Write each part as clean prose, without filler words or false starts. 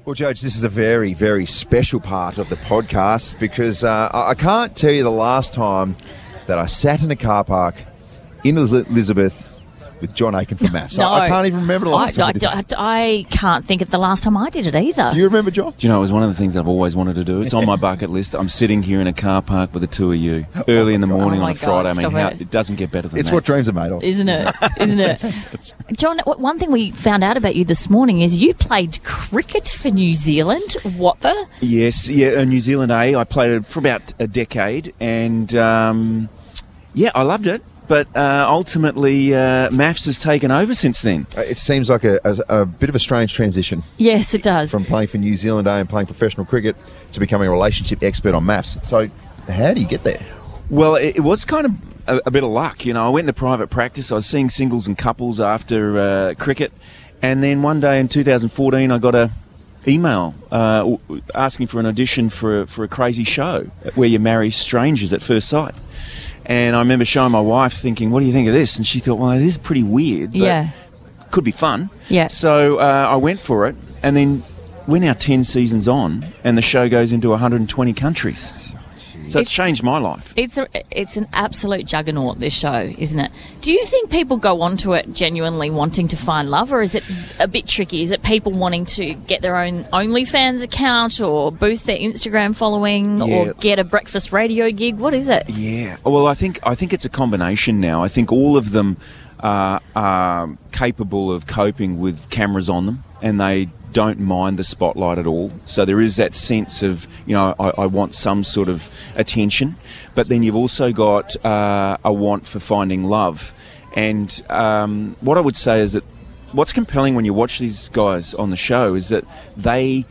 Well, Judge, this is a very, very special part of the podcast because I can't tell you the last time that I sat in a car park in Elizabeth with John Aiken from MAFS. No. I can't even remember the last time. I can't think of the last time I did it either. Do you remember, John? Do you know, it was one of the things that I've always wanted to do. It's on my bucket list. I'm sitting here in a car park with the two of you early in the morning on a Friday. I mean, it doesn't get better than It's that. what dreams are made of. Isn't it? Isn't it? John, one thing we found out about you this morning is you played cricket for New Zealand. What the? Yes, yeah, New Zealand A. I played it for about a decade, and I loved it. But ultimately, MAFS has taken over since then. It seems like a bit of a strange transition. Yes, it does. From playing for New Zealand A and playing professional cricket to becoming a relationship expert on MAFS. So how do you get there? Well, it was kind of a bit of luck. You know, I went into private practice. I was seeing singles and couples after cricket. And then one day in 2014, I got a email asking for an audition for a crazy show where you marry strangers at first sight. And I remember showing my wife thinking, what do you think of this? And she thought, well, this is pretty weird, but could be fun. Yeah. So I went for it. And then we're now 10 seasons on and the show goes into 120 countries. So it's changed my life. It's an absolute juggernaut, this show, isn't it? Do you think people go onto it genuinely wanting to find love, or is it a bit tricky? Is it people wanting to get their own OnlyFans account or boost their Instagram following or get a breakfast radio gig? What is it? Yeah. Well, I think it's a combination now. I think all of them are capable of coping with cameras on them, and they don't mind the spotlight at all. So there is that sense of, I want some sort of attention. But then you've also got a want for finding love. And what I would say is that what's compelling when you watch these guys on the show is that they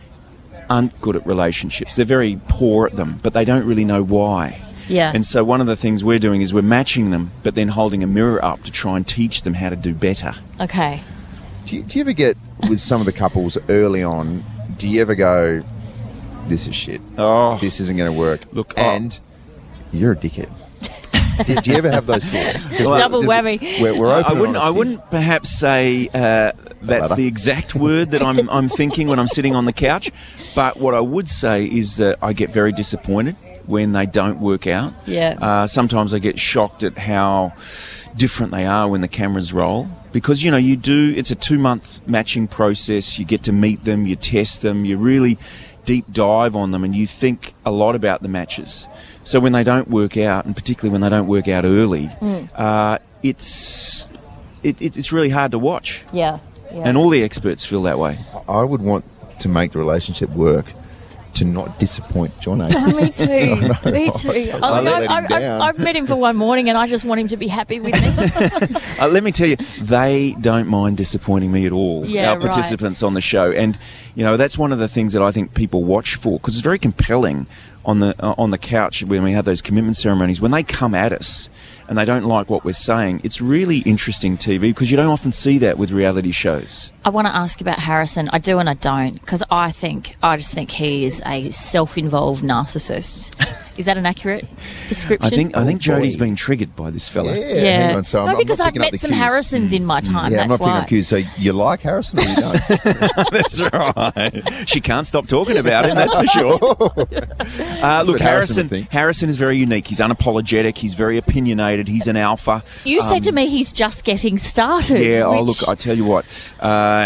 aren't good at relationships. They're very poor at them, but they don't really know why. Yeah. And so one of the things we're doing is we're matching them, but then holding a mirror up to try and teach them how to do better. Okay. Do you ever get, with some of the couples early on, do you ever go, this is shit, this isn't going to work, look, and you're a dickhead? do you ever have those thoughts? Double whammy. We're open. I wouldn't perhaps say that's the exact word that I'm thinking when I'm sitting on the couch, but what I would say is that I get very disappointed when they don't work out. Yeah. Sometimes I get shocked at how different they are when the cameras roll. Because, it's a 2-month matching process. You get to meet them, you test them, you really deep dive on them, and you think a lot about the matches. So when they don't work out, and particularly when they don't work out early, it's really hard to watch. Yeah. And all the experts feel that way. I would want to make the relationship work to not disappoint John Aiken. Oh, me too. Me too. I've met him for one morning and I just want him to be happy with me. Let me tell you, they don't mind disappointing me at all, our participants on the show. And, that's one of the things that I think people watch for, because it's very compelling on the couch when we have those commitment ceremonies. When they come at us and they don't like what we're saying, it's really interesting TV, because you don't often see that with reality shows. I want to ask about Harrison. I do and I don't, because I just think he is a self-involved narcissist. Is that an accurate description? I think Jodie's been triggered by this fella. Yeah. Hang on, so no, because I've met some Harrisons in my time. Yeah, that's I'm not picking why. up cues. So you like Harrison or you don't? That's right. She can't stop talking about him, that's for sure. Look, Harrison is very unique. He's unapologetic. He's very opinionated. He's an alpha. You said to me he's just getting started. Yeah, look, I tell you what.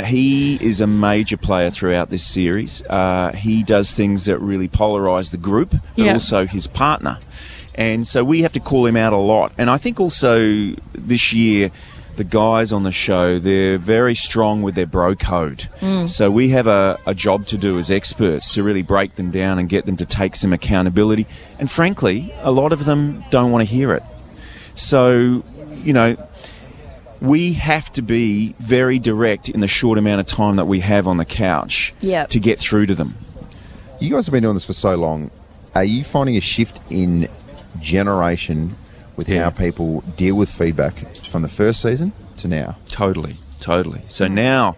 He is a major player throughout this series. He does things that really polarise the group, but also his partner. And so we have to call him out a lot. And I think also this year, the guys on the show, they're very strong with their bro code. So we have a job to do as experts to really break them down and get them to take some accountability. And frankly, a lot of them don't want to hear it. So, we have to be very direct in the short amount of time that we have on the couch to get through to them. You guys have been doing this for so long. Are you finding a shift in generation with how people deal with feedback from the first season to now? Totally. So now,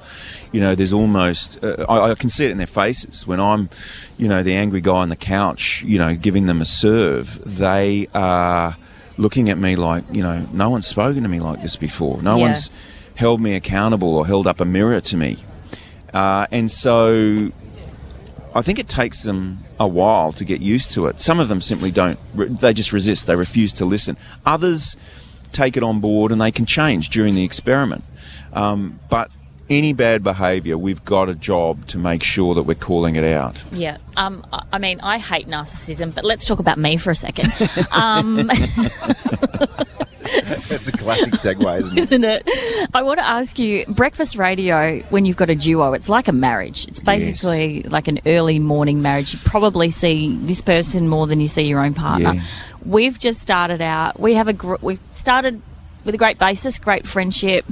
there's almost, I can see it in their faces. When I'm, the angry guy on the couch, giving them a serve, they are looking at me like, no one's spoken to me like this before. No one's held me accountable or held up a mirror to me. And so I think it takes them a while to get used to it. Some of them simply don't. They just resist. They refuse to listen. Others take it on board and they can change during the experiment. But any bad behaviour, we've got a job to make sure that we're calling it out. Yeah. I mean, I hate narcissism, but let's talk about me for a second. That's a classic segue, isn't it? Isn't it? I want to ask you, breakfast radio, when you've got a duo, it's like a marriage. It's basically like an early morning marriage. You probably see this person more than you see your own partner. Yeah. We've just started out. We've started with a great basis, great friendship.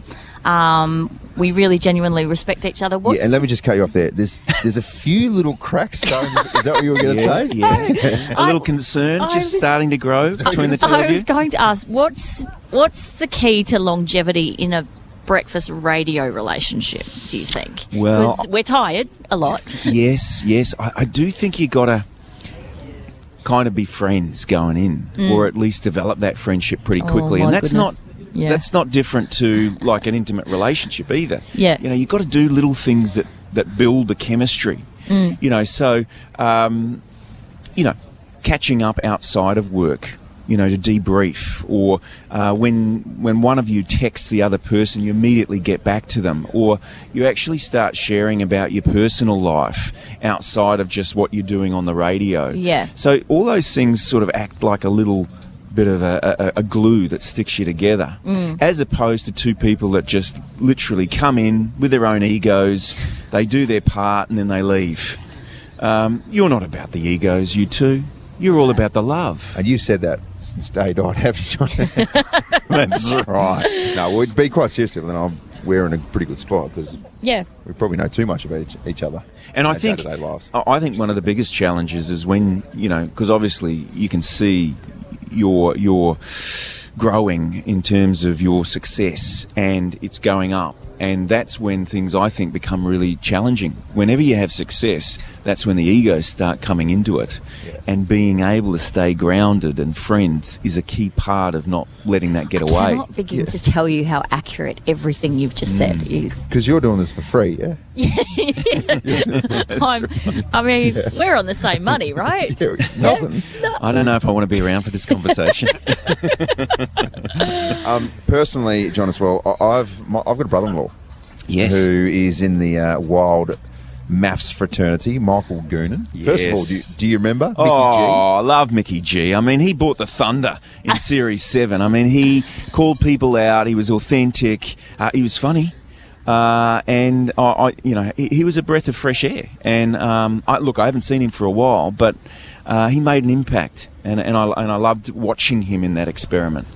We really genuinely respect each other. Yeah, and let me just cut you off there. There's a few little cracks. Is that what you were going to say? Yeah. A little concern starting to grow between the two of you. I was going to ask, what's the key to longevity in a breakfast radio relationship, do you think? Well, because we're tired a lot. Yes. I do think you got to kind of be friends going in, or at least develop that friendship pretty quickly. And that's goodness. That's not different to like an intimate relationship either. Yeah. You know, you've got to do little things that build the chemistry. You know, so, catching up outside of work, to debrief, or when one of you texts the other person, you immediately get back to them, or you actually start sharing about your personal life outside of just what you're doing on the radio. Yeah. So all those things sort of act like a little bit of a glue that sticks you together, as opposed to two people that just literally come in with their own egos, they do their part and then they leave. You're not about the egos, you two. You're all about the love. And you've said that since day dot, have you, John? That's right. No, we'd be quite serious, but then we're in a pretty good spot because we probably know too much about each other. And I think one of the biggest challenges is when, because obviously you can see you're growing in terms of your success and it's going up, and that's when things, I think, become really challenging. Whenever you have success, that's when the egos start coming into it, and being able to stay grounded and friends is a key part of not letting that get away. I cannot begin to tell you how accurate everything you've just said is. Because you're doing this for free, yeah? We're on the same money, right? Nothing. I don't know if I want to be around for this conversation. Personally, John, as well, I've got a brother-in-law who is in the wild MAFS fraternity, Michael Goonan. Yes. First of all, do you remember Mickey G? I love Mickey G. I mean, he brought the thunder in Series 7. I mean, he called people out. He was authentic. He was funny. And he was a breath of fresh air. And I haven't seen him for a while, but he made an impact, and I loved watching him in that experiment.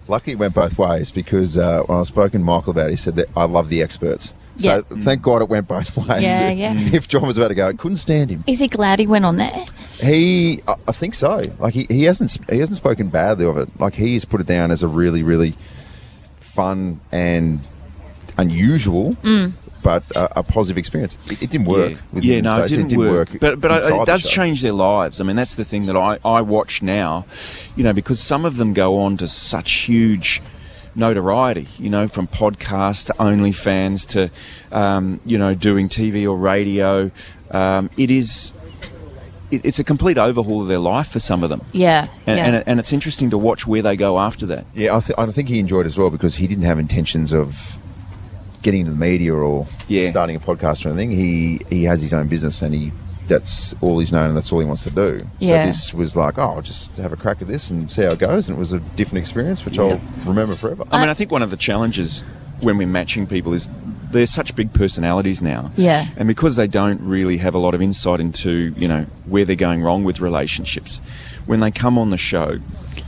Lucky it went both ways, because when I was spoken to Michael about it, he said that I love the experts. So thank God it went both ways. Yeah, yeah. If John was about to go, I couldn't stand him. Is he glad he went on there? I think so. Like he hasn't spoken badly of it. Like he's put it down as a really, really fun and unusual, but a positive experience. It didn't work. It didn't work. But it does change their lives. I mean, that's the thing that I watch now, because some of them go on to such huge notoriety, from podcasts to OnlyFans to, doing TV or radio. It's a complete overhaul of their life for some of them. Yeah. And it's interesting to watch where they go after that. Yeah, I think he enjoyed it as well, because he didn't have intentions of getting into the media or starting a podcast or anything. He has his own business, and that's all he's known, and that's all he wants to do. Yeah. So this was like, I'll just have a crack at this and see how it goes, and it was a different experience, which I'll remember forever. I mean, I think one of the challenges when we're matching people is they're such big personalities now. Yeah. And because they don't really have a lot of insight into, where they're going wrong with relationships, when they come on the show,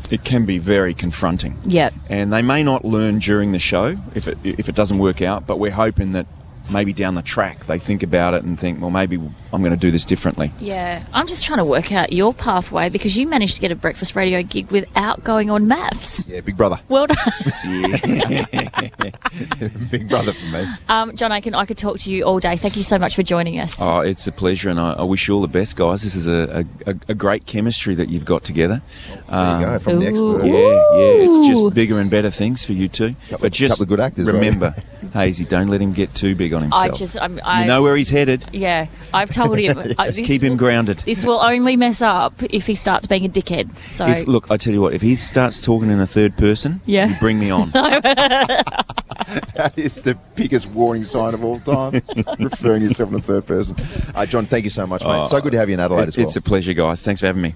it can be very confronting. Yeah. And they may not learn during the show if it doesn't work out, but we're hoping that maybe down the track they think about it and think, well, maybe I'm going to do this differently. Yeah. I'm just trying to work out your pathway, because you managed to get a breakfast radio gig without going on MAFS. Yeah, big brother. Well done. Big brother for me. John Aiken, I could talk to you all day. Thank you so much for joining us. Oh, it's a pleasure, and I wish you all the best, guys. This is a great chemistry that you've got together. There you go, from the expert. Yeah, it's just bigger and better things for you two. Couple of good actors, remember, Hazy, don't let him get too big on on himself. I you know where he's headed. Yeah, I've told him. Let's keep him grounded. This will only mess up if he starts being a dickhead. So Look, I tell you what, if he starts talking in the third person, Yeah. you bring me on. That is the biggest warning sign of all time, referring yourself in the third person. John, thank you so much, mate. So good to have you in Adelaide as well. It's a pleasure, guys. Thanks for having me.